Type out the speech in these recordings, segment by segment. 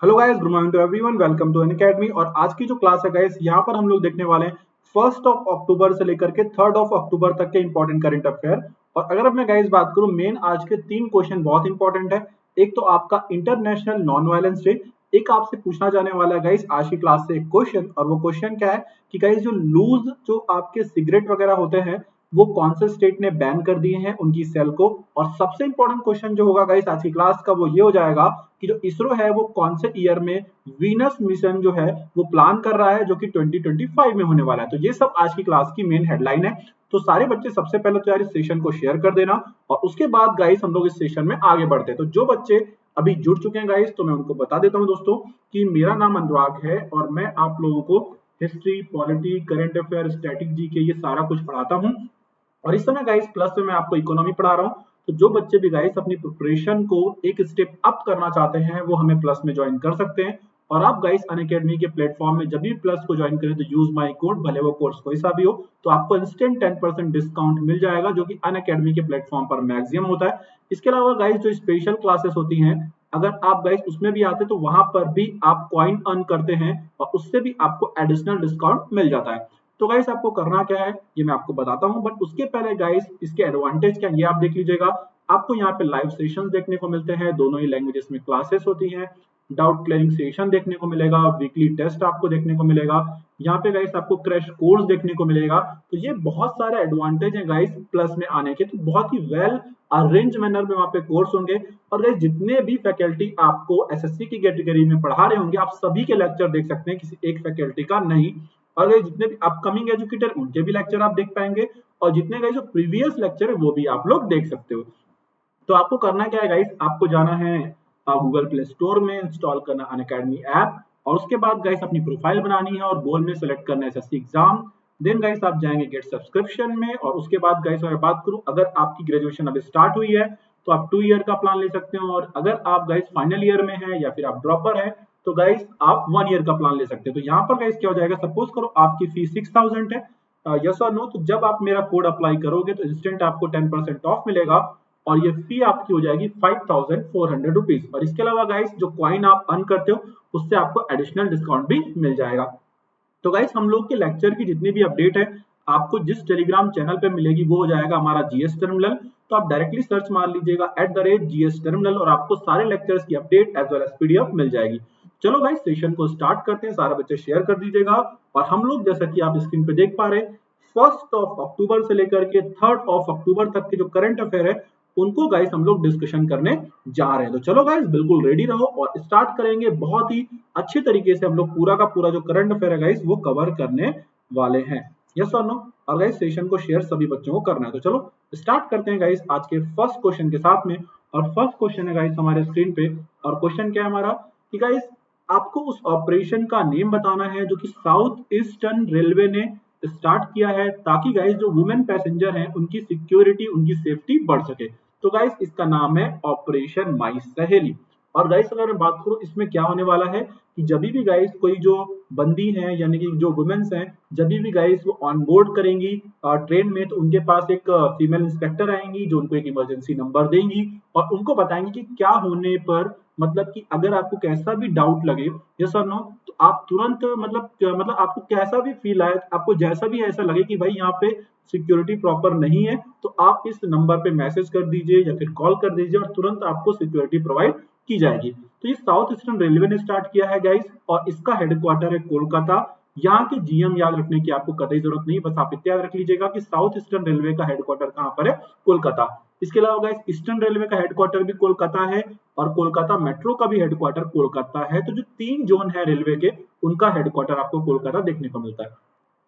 Hello guys, good morning to everyone. Welcome to Unacademy. और आज की जो क्लास है गाइस, यहाँ पर हम लोग देखने वाले हैं 1 अक्टूबर से लेकर के 3 अक्टूबर तक के इंपॉर्टेंट करंट अफेयर। और अगर अब मैं गाइस बात करूं, मेन आज के 3 क्वेश्चन बहुत इंपॉर्टेंट है। एक तो आपका इंटरनेशनल नॉन वायलेंस डे, एक आपसे पूछना जाने वाला है गाइस आज की क्लास से एक क्वेश्चन। और वो क्वेश्चन क्या है कि गाइस जो लूज जो आपके सिगरेट वगैरह होते हैं वो कौन से स्टेट ने बैन कर दिए हैं उनकी सेल को। और सबसे इंपॉर्टेंट क्वेश्चन जो होगा गाइस आज की क्लास का वो ये हो जाएगा कि जो इसरो है वो कौन से ईयर में वीनस मिशन जो है वो प्लान कर रहा है, जो कि 2025 में होने वाला है। तो ये सब आज की क्लास की मेन हेडलाइन है। तो सारे बच्चे सबसे पहले तो यार इस सेशन को शेयर कर देना, और उसके बाद गाइस हम लोग इस सेशन में आगे बढ़ते हैं। तो जो बच्चे अभी जुड़ चुके हैं गाइस, तो मैं उनको बता देता हूं दोस्तों कि मेरा नाम अनुराग है और मैं आप लोगों को history, polity, current affair, static GK ये सारा कुछ पढ़ाता हूं। और इस समय गाइस प्लस में मैं आपको इकोनॉमी पढ़ा रहा हूँ। तो जो बच्चे भी गाइस अपनी प्रिपरेशन को एक स्टेप अप करना चाहते हैं वो हमें प्लस में ज्वाइन कर सकते हैं। और आप गाइस अनअकैडमी के प्लेटफॉर्म में जब भी प्लस को ज्वाइन करें तो यूज माई कोड, भले वो कोर्स कोई सा भी हो, तो आपको इंस्टेंट 10% डिस्काउंट मिल जाएगा, जो कि अनअकैडमी के प्लेटफॉर्म पर मैक्सिमम होता है। इसके अलावा गाइस जो स्पेशल क्लासेस होती हैं, अगर आप गाइस उसमें भी आते तो वहां पर भी आप कॉइन अर्न करते हैं और उससे भी आपको एडिशनल डिस्काउंट मिल जाता है। तो गाइस आपको करना क्या है ये मैं आपको बताता हूँ, बट उसके पहले गाइस इसके एडवांटेज क्या है ये आप देख लीजिएगा। आपको यहाँ पे लाइव सेशंस देखने को मिलते हैं, दोनों ही लैंग्वेजेस में क्लासेस होती हैं। डाउट क्लियरिंग सेशन देखने को मिलेगा, वीकली टेस्ट आपको देखने को मिलेगा। यहाँ पे गाइस आपको क्रैश कोर्स देखने को मिलेगा। तो ये बहुत सारे एडवांटेज हैं गाइस प्लस में आने के। तो बहुत ही वेल अरेंज मैनर में वहाँ पे कोर्स होंगे। और गाइस जितने भी फैकल्टी आपको एसएससी की कैटेगरी में पढ़ा रहे होंगे आप सभी के लेक्चर देख सकते हैं, किसी एक फैकल्टी का नहीं। और ये जितने भी अपकमिंग एजुकेटर उनके भी लेक्चर आप देख पाएंगे, और जितने गाइस जो प्रीवियस लेक्चर है वो भी आप लोग देख सकते हो। तो आपको करना क्या है गाइस, आपको जाना है गूगल प्ले स्टोर में, इंस्टॉल करना अनअकैडमी ऐप, और उसके बाद गाइस अपनी प्रोफाइल बनानी है और गोल में सेलेक्ट करना है एसएससी एग्जाम। देन गाइस आप जाएंगे गेट सब्सक्रिप्शन में, और उसके बाद गाइस अगर बात करूं, अगर आपकी ग्रेजुएशन अभी स्टार्ट हुई है तो आप 2 ईयर का प्लान ले सकते हो, और अगर आप गाइस फाइनल ईयर में है या फिर आप ड्रॉपर है तो गाइस आप 1 ईयर का प्लान ले सकते हैं। तो यहाँ पर गाइस क्या हो जाएगा, सपोज करो आपकी फीस 6000 है, यस और नो, तो जब आप मेरा कोड अप्लाई करोगे तो इंस्टेंट आपको 10% ऑफ मिलेगा, और ये फी आपकी हो जाएगी 5400 रुपीज। और इसके अलावा गाइस जो क्वाइन आप अर्न करते हो उससे आपको एडिशनल डिस्काउंट भी मिल जाएगा। तो गाइस हम लोग के लेक्चर की जितनी भी अपडेट है आपको जिस टेलीग्राम चैनल पे मिलेगी वो हो जाएगा हमारा जीएस टर्मिनल। तो आप डायरेक्टली सर्च मार लीजिएगा @GS टर्मिनल, और आपको सारे लेक्चर्स की update as well as PDF मिल जाएगी। चलो गाइस सेशन को स्टार्ट करते हैं, सारा बच्चे शेयर कर दीजिएगा। और हम लोग जैसा कि आप स्क्रीन पे देख पा रहे हैं 1 अक्टूबर से लेकर के 3 अक्टूबर तक के जो करंट अफेयर है उनको गाइस हम लोग डिस्कशन करने जा रहे हैं। तो चलो गाइस बिल्कुल रेडी रहो और स्टार्ट करेंगे। बहुत ही अच्छे तरीके से हम लोग पूरा का पूरा जो करंट अफेयर है गाइस वो कवर करने वाले हैं, यस और नो। और गाइस सेशन को शेयर सभी बच्चों को करना है। तो चलो स्टार्ट करते हैं गाइस आज के फर्स्ट क्वेश्चन के साथ में। और फर्स्ट क्वेश्चन है गाइस हमारे स्क्रीन पे, और क्वेश्चन क्या है हमारा कि गाइस आपको उस ऑपरेशन का नेम बताना है जो कि साउथ ईस्टर्न रेलवे ने स्टार्ट किया है, ताकि गाइस जो वुमेन पैसेंजर हैं उनकी सिक्योरिटी, उनकी सेफ्टी बढ़ सके। तो गाइस इसका नाम है ऑपरेशन माई सहेली। और गाइस अगर मैं बात करूं इसमें क्या होने वाला है कि जब भी गाइस कोई जो बंदी है यानी कि जो वुमेन्स हैं, जब भी गाइस वो ऑन बोर्ड करेंगी ट्रेन में, तो उनके पास एक फीमेल इंस्पेक्टर आएंगी जो उनको एक इमरजेंसी नंबर देंगी और उनको बताएंगी कि क्या होने पर, मतलब कि अगर आपको कैसा भी डाउट लगे, यस और नो, तो आप तुरंत मतलब आपको कैसा भी फील आए, आपको जैसा भी ऐसा लगे कि भाई यहाँ पे सिक्योरिटी प्रॉपर नहीं है, तो आप इस नंबर पे मैसेज कर दीजिए या फिर कॉल कर दीजिए और तुरंत आपको सिक्योरिटी प्रोवाइड की जाएगी। तो ये साउथ ईस्टर्न रेलवे ने स्टार्ट किया है गाइस, और इसका हेडक्वार्टर है कोलकाता। यहाँ के जीएम याद रखने की आपको कतई जरूरत नहीं, बस आप इतना याद रख लीजिएगा कि साउथ ईस्टर्न रेलवे का हेडक्वार्टर कहाँ पर है, कोलकाता। इसके अलावा गाइस ईस्टर्न रेलवे का हेडक्वार्टर भी कोलकाता है, और कोलकाता मेट्रो का भी हेडक्वार्टर कोलकाता है। तो जो 3 जोन है रेलवे के उनका हेडक्वार्टर आपको कोलकाता देखने को मिलता है।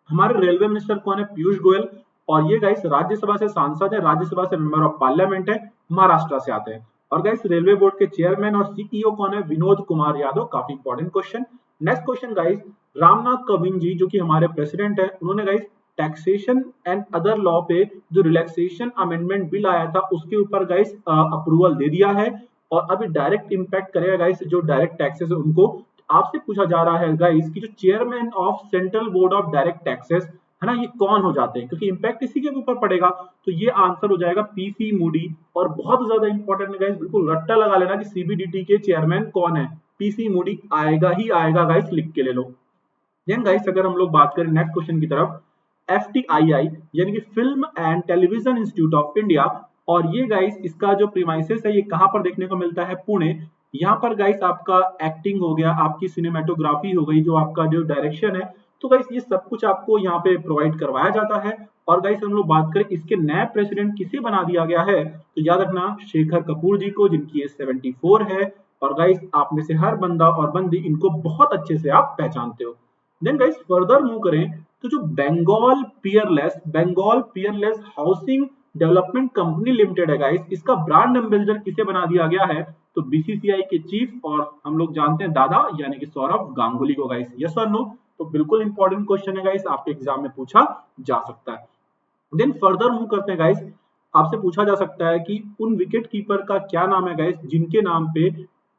हमारे रेलवे मिनिस्टर कौन है, पीयूष गोयल। और ये गाइस राज्यसभा से सांसद है, राज्यसभा से मेंबर ऑफ पार्लियामेंट है, महाराष्ट्र से आते हैं। और गाइस रेलवे बोर्ड के चेयरमैन और सीईओ कौन है, विनोद कुमार यादव। काफी important question. Next question guys, Ramnath Kovind ji जो कि हमारे प्रेसिडेंट है, उन्होंने guys taxation and other law पे जो रिलैक्सेशन अमेंडमेंट बिल आया था उसके ऊपर गाइस अप्रूवल दे दिया है, और अभी डायरेक्ट इंपैक्ट करेगा गाइस जो डायरेक्ट टैक्सेस है उनको। आपसे पूछा जा रहा है गाइस कि जो chairman of central board of direct taxes है ना, ये कौन हो जाते हैं, क्योंकि इंपैक्ट इसी के ऊपर पड़ेगा। तो ये आंसर हो जाएगा पीसी मूडी। और बहुत ज्यादा इंपॉर्टेंट गाइस, बिल्कुल रट्टा लगा लेना कि सीबीडीटी के चेयरमैन कौन है। पीसी मूडी आएगा ही आएगा गाइस, लिख के ले लो। देन गाइस अगर हम लोग बात करें नेक्स्ट क्वेश्चन की तरफ, FTII यानी कि film and television institute of India, और ये गाइस इसका जो प्रीमाइसेस है ये कहां पर देखने को मिलता है, पुणे। यहाँ पर गाइस आपका एक्टिंग हो गया, आपकी सिनेमेटोग्राफी हो गई, जो आपका जो डायरेक्शन है, तो गाइस ये सब कुछ आपको यहाँ पे प्रोवाइड करवाया जाता है। और गाइस हम लोग बात करें इसके नए प्रेसिडेंट किसे बना दिया गया है, तो याद रखना शेखर कपूर जी को, जिनकी एज 74 है। और गाइस आप में से हर बंदा और बंदी इनको बहुत अच्छे से आप पहचानते हो। देन गाइस फर्दर मूव करें तो जो Bengal peerless housing development company limited है गाइस, इसका ब्रांड एम्बेसडर किसे बना दिया गया है, तो बीसीसीआई के चीफ और हम लोग जानते हैं दादा यानी कि सौरव गांगुली को गाइस। यस और नो, तो बिल्कुल इंपॉर्टेंट क्वेश्चन है गाइस, आपके एग्जाम में पूछा जा सकता है। देन फर्दर मूव करते हैं गाइस, आपसे पूछा जा सकता है कि उन विकेट कीपर का क्या नाम है गाइस, जिनके नाम पे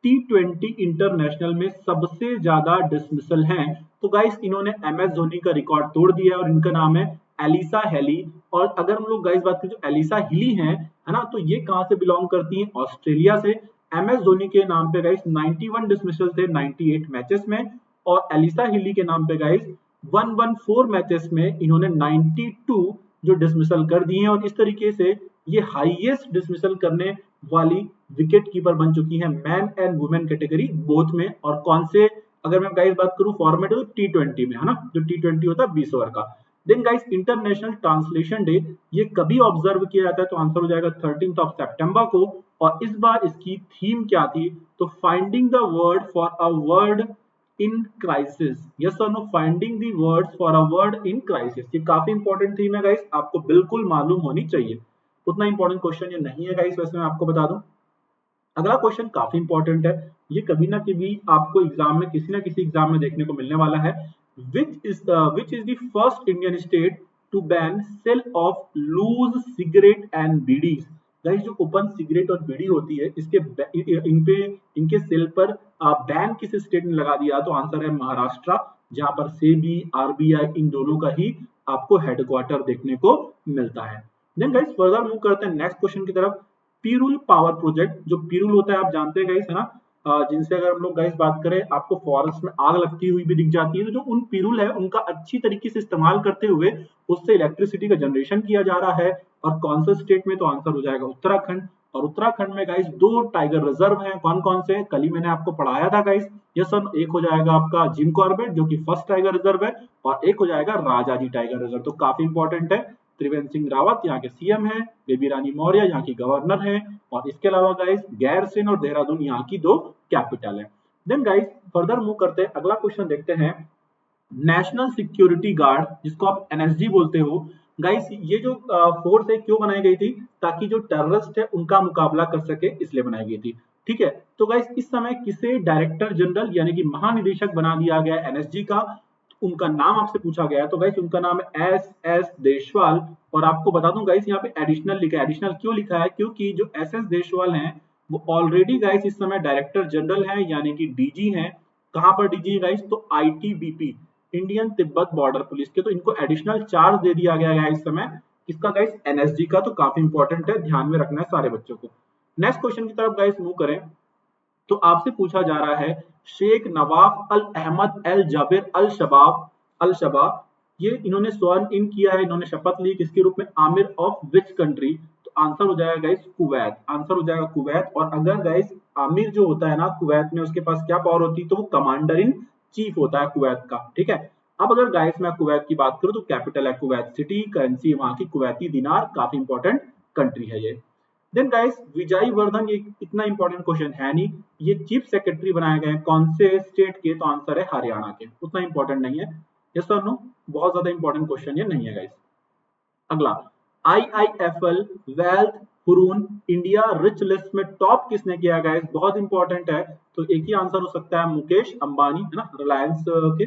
T20 इंटरनेशनल में सबसे ज्यादा डिसमिसल हैं। तो गाइस इन्होंने MS धोनी का रिकॉर्ड तोड़ दिया है और इनका नाम है एलिसा हेली। और अगर हम लोग गाइस बात करें जो एलिसा हिली है ना, तो ये कहां से बिलोंग करती हैं, ऑस्ट्रेलिया से। MS धोनी के नाम पे गाइस 91 डिसमिसल थे 98 मैचेस में, और एलिसा हिली के नाम पे गाइस 114 मैचेस में इन्होंने 92 जो डिसमिसल कर दिए हैं, और इस तरीके से ये हाईएस्ट डिसमिसल करने वाली विकेट कीपर बन चुकी है man and women category both में। और कौन से, अगर मैं गाइस बात करूं फॉर्मेट, तो T20 में, है ना, जो T20 होता है 20 ओवर का। Then guys international translation day ये कभी ऑब्जर्व किया जाता है, तो आंसर हो जाएगा 13 सितंबर को। और इस बार इसकी थीम क्या थी, तो finding the word for a word in crisis. Yes और no, finding the words for a word in crisis, ये काफी इंपॉर्टेंट थीम है गाइस, आपको बिल्कुल मालूम होनी चाहिए। उतना इंपॉर्टेंट क्वेश्चन ये नहीं है गाइस, वैसे मैं आपको बता दूं। अगला क्वेश्चन काफी इंपॉर्टेंट है, ये कभी ना कभी आपको एग्जाम में किसी ना किसी एग्जाम में देखने को मिलने वाला है। Which is the first Indian state to ban sale of loose cigarette and bidis. Guys जो ओपन सिगरेट और बीड़ी होती है, इसके इनके सेल पर बैन किस स्टेट ने लगा दिया, तो आंसर है महाराष्ट्र, जहां पर सेबी RBI इन दोनों का ही आपको हेडक्वार्टर देखने को मिलता है। देन गाइस फर्दर मूव करते हैं नेक्स्ट क्वेश्चन की तरफ। पीरूल पावर प्रोजेक्ट, जो पीरूल होता है आप जानते हैं गाइस, है ना, जिनसे अगर हम लोग गाइस बात करें आपको फॉरेस्ट में आग लगती हुई भी दिख जाती है, तो जो उन पीरूल है उनका अच्छी तरीके से इस्तेमाल करते हुए उससे इलेक्ट्रिसिटी का जनरेशन किया जा रहा है। और कौन से स्टेट में, तो आंसर हो जाएगा उत्तराखंड। और उत्तराखंड में गाइस 2 टाइगर रिजर्व हैं, कौन कौन से, कल ही मैंने आपको पढ़ाया था गाइस। यस सर, एक हो जाएगा आपका जिम कॉर्बेट जो कि फर्स्ट टाइगर रिजर्व है, और एक हो जाएगा राजाजी टाइगर रिजर्व। तो काफी इंपॉर्टेंट है। त्रिवेंद्र सिंह रावत यहाँ के CM हैं, बेबी रानी मौर्य यहाँ की गवर्नर हैं, और इसके अलावा गाइस गैरसेन और देहरादून यहाँ की 2 कैपिटल है। देन गाइस फर्दर मूव करते हैं, अगला क्वेश्चन देखते हैं। नेशनल सिक्योरिटी गार्ड, जिसको आप NSG बोलते हो गाइस, ये जो फोर्स है क्यों बनाई गई थी, ताकि जो टेररिस्ट है उनका मुकाबला कर सके, इसलिए बनाई गई थी। ठीक है, तो गाइस इस समय किसे डायरेक्टर जनरल यानी कि महानिदेशक बना दिया गया NSG का, उनका नाम आपसे पूछा गया है, तो गाइस उनका नाम है SS देशवाल। और आपको बता दूं गाइस यहाँ पे एडिशनल लिखा है, एडिशनल क्यों लिखा है, क्योंकि जो SS देशवाल हैं वो ऑलरेडी गाइस इस समय डायरेक्टर जनरल हैं यानी कि DG हैं। कहां पर DG है गाइस, तो ITBP Indian Tibet border police के, तो इनको एडिशनल चार्ज दे दिया गया है इस समय किसका गाइस, NSG का। तो काफी इंपॉर्टेंट है, ध्यान में रखना है सारे बच्चों को। नेक्स्ट क्वेश्चन की तरफ गाइस मूव करें, तो आपसे पूछा जा रहा है शेख नवाफ अल अहमद अल जाबिर अल शबाब, ये इन्होंने स्वर्ण इन किया है, इन्होंने शपथ ली किसके रूप में, आमिर ऑफ विच कंट्री, तो आंसर हो जाएगा गाइस कुवैत, आंसर हो जाएगा कुवैत। और अगर गाइस आमिर जो होता है ना कुवैत में, उसके पास क्या पावर होती है, तो वो कमांडर इन चीफ होता है कुवैत का। ठीक है, अब अगर गाइस मैं कुवैत की बात करूं तो कैपिटल है कुवैत सिटी, करेंसी वहां की कुवैती दिनार, काफी इंपॉर्टेंट कंट्री है ये। देन गाइस विजय वर्धन, ये इतना इंपॉर्टेंट क्वेश्चन है नहीं, ये चीफ सेक्रेटरी बनाए गए हैं कौन से स्टेट के, तो आंसर है हरियाणा के, उतना इंपॉर्टेंट नहीं है। यस और नो, बहुत ज्यादा इंपॉर्टेंट क्वेश्चन ये नहीं है गाइस। अगला IIFL wealth Hurun India rich list में टॉप किसने किया गाइस, बहुत इंपॉर्टेंट है। तो एक ही आंसर हो सकता है मुकेश अंबानी, है ना, रिलायंस के।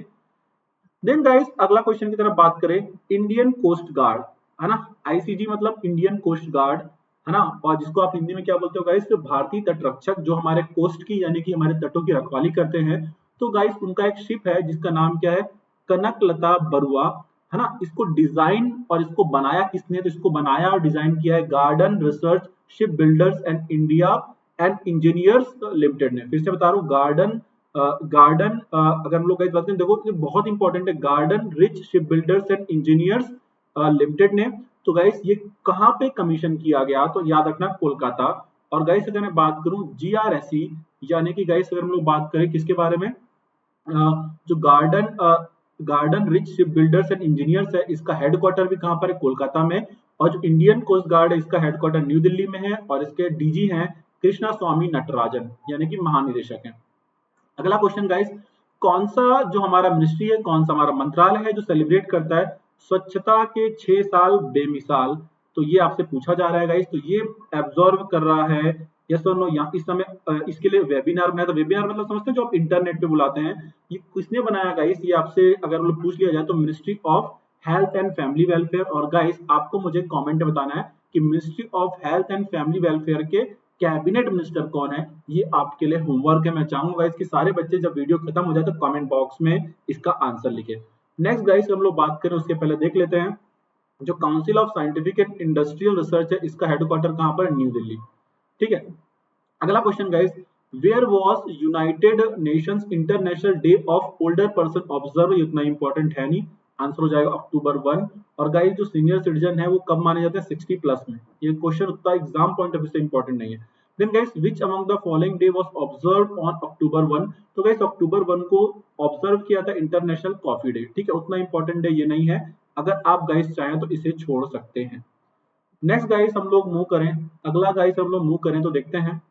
देन गाइस अगला क्वेश्चन की तरफ बात करें, इंडियन कोस्ट गार्ड, है ना, ICG मतलब इंडियन कोस्ट गार्ड, है ना, और जिसको आप हिंदी में क्या बोलते हो गाइस, भारतीय तट रक्षक, जो हमारे कोस्ट की यानी कि हमारे तटों की रखवाली करते हैं। तो गाइस उनका एक शिप है जिसका नाम क्या है, कनकलता बरुआ, है ना। इसको डिजाइन और इसको बनाया किसने, तो इसको बनाया और डिजाइन किया है garden research ship builders and India and engineers limited ने। फिर से बता रहा हूँ, गार्डन गार्डन, अगर हम लोग गाइस बात करें, देखो ये बहुत इंपॉर्टेंट है, garden rich ship builders and engineers limited ने। तो गाइस ये कहाँ पे कमीशन किया गया, तो याद रखना कोलकाता। और गाइस अगर मैं बात करूं जीआरएसई, यानी कि गाइस अगर हम लोग बात करें किसके बारे में, जो garden rich ship builders and engineers है, इसका हेडक्वार्टर भी कहाँ पर है, कोलकाता में। और जो इंडियन कोस्ट गार्ड है, इसका हेडक्वार्टर न्यू दिल्ली में है, और इसके डीजी हैं कृष्णा स्वामी नटराजन, यानी कि महानिदेशक हैं। अगला क्वेश्चन गाइस, कौन सा जो हमारा मिनिस्ट्री है, कौन सा हमारा मंत्रालय है जो सेलिब्रेट करता है स्वच्छता के 6 साल बेमिसाल, तो ये आपसे पूछा जा रहा है गाइस। तो ये एब्जॉर्व कर रहा है, यस और नो, या इस समय इसके लिए वेबिनार में, तो वेबिनार मतलब समझते हैं जो आप इंटरनेट पे बुलाते हैं, ये किसने बनाया गाइस, ये आपसे अगर मतलब पूछ लिया जाए तो ministry of health and family welfare. और गाइस आपको मुझे कमेंट में बताना है कि ministry of health and family welfare के कैबिनेट मिनिस्टर कौन है, ये आपके लिए होमवर्क है। मैं चाहूंगा इसके सारे बच्चे जब वीडियो खत्म हो जाए तो कमेंट बॉक्स में इसका आंसर लिखे। नेक्स्ट गाइस हम लोग बात करें उसके पहले देख लेते हैं, जो council of scientific and industrial research है, इसका हेडक्वार्टर कहां पर है, न्यू दिल्ली। ठीक है, अगला question guys, where was United Nations international day of older person observe, इतना इंपॉर्टेंट है नहीं, आंसर हो जाएगा October 1। और गाइस जो सीनियर सिटीजन है वो कब माने जाते हैं, 60+ में। ये क्वेश्चन उतना एग्जाम पॉइंट ऑफ व्यू से इंपॉर्टेंट नहीं है। Then guys which among the following day was observed on October 1, तो गाइस October 1 को ऑब्जर्व किया था इंटरनेशनल कॉफी डे। ठीक है, उतना इंपॉर्टेंट डे ये नहीं है, अगर आप गाइस चाहें तो इसे छोड़ सकते हैं। नेक्स्ट गाइस हम लोग मूव करें, अगला गाइस हम लोग मूव करें तो देखते हैं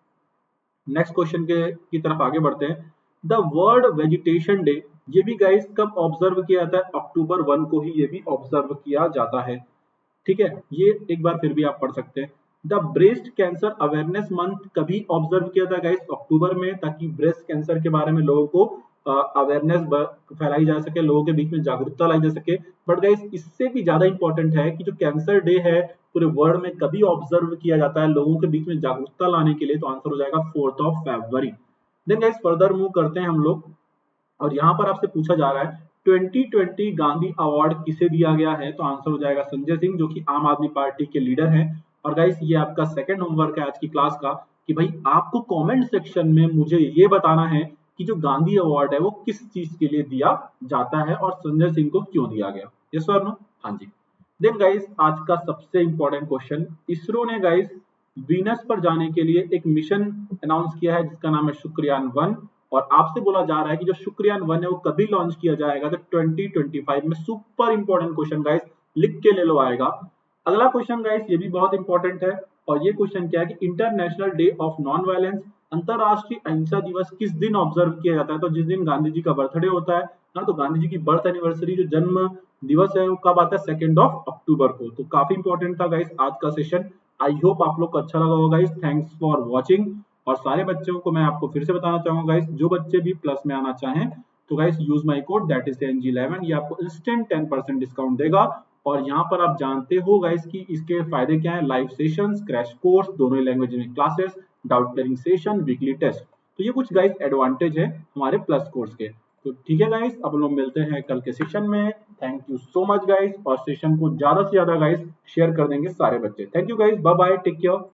नेक्स्ट क्वेश्चन के की तरफ आगे बढ़ते हैं। द वर्ल्ड वेजिटेशन डे, ये भी गाइस कब ऑब्जर्व किया जाता है, October 1 को ही ये भी ऑब्जर्व किया जाता है। ठीक है, ये एक बार फिर भी आप पढ़ सकते हैं। The breast cancer awareness month कभी ऑब्जर्व किया था गाइस, अक्टूबर में, ताकि ब्रेस्ट कैंसर के बारे में लोगों को अवेयरनेस फैलाई जा सके, लोगों के बीच में जागरूकता लाई जा सके। बट गाइस इससे भी ज्यादा इंपॉर्टेंट है कि जो कैंसर डे है पूरे वर्ल्ड में कभी ऑब्जर्व किया जाता है लोगों के बीच में जागरूकता लाने के लिए, तो आंसर हो जाएगा 4 फरवरी। देन गाइस फर्दर मूव करते हैं हम लोग, और यहाँ पर आपसे पूछा जा रहा है 2020 गांधी अवार्ड किसे दिया गया है, तो आंसर हो जाएगा संजय सिंह, जो कि आम आदमी पार्टी के लीडर हैं। और गाइस ये आपका सेकंड होमवर्क है आज की क्लास का, कि भाई आपको कमेंट सेक्शन में मुझे ये बताना है कि जो गांधी अवार्ड है वो किस चीज के लिए दिया जाता है और संजय सिंह को क्यों दिया गया, यस और नो, हाँ जी। देन गाइस आज का सबसे इंपॉर्टेंट क्वेश्चन, इसरो ने गाइस वीनस पर जाने के लिए एक मिशन अनाउंस किया है जिसका नाम है शुक्रयान 1। और आपसे बोला जा रहा है कि जो शुक्रयान 1 है वो कभी लॉन्च किया जाएगा, तो 2025 में। सुपर इंपॉर्टेंट क्वेश्चन गाइस, लिख के ले लो आएगा। अगला क्वेश्चन गाइस ये भी बहुत इंपॉर्टेंट है, और ये क्वेश्चन क्या है कि international day of non violence, अंतरराष्ट्रीय अहिंसा दिवस किस दिन ऑब्जर्व किया जाता है, तो जिस दिन गांधी जी का बर्थडे होता है ना, तो गांधी जी की बर्थ एनिवर्सरी जो जन्म दिवस है वो कब आता है, 2 अक्टूबर को। तो काफी इंपॉर्टेंट था गाइस आज का सेशन। आई होप आप लोग को अच्छा लगा होगा गाइस, थैंक्स फॉर वॉचिंग। और सारे बच्चों को मैं आपको फिर से बताना चाहूंगा गाइस, जो बच्चे भी प्लस में आना चाहें तो guys use my code that is NG11, ये आपको इंस्टेंट 10% डिस्काउंट देगा। और यहाँ पर आप जानते हो गाइस कि इसके फायदे क्या है, लाइव सेशंस, क्रैश कोर्स, दोनों ही लैंग्वेज में classes, doubt clearing session, weekly test. तो ये कुछ गाइस एडवांटेज है हमारे प्लस कोर्स के। तो ठीक है गाइस, अब लोग मिलते हैं कल के सेशन में। Thank you so much guys, और सेशन को ज्यादा से ज्यादा गाइस शेयर कर देंगे सारे बच्चे। Thank you guys, bye bye, take care.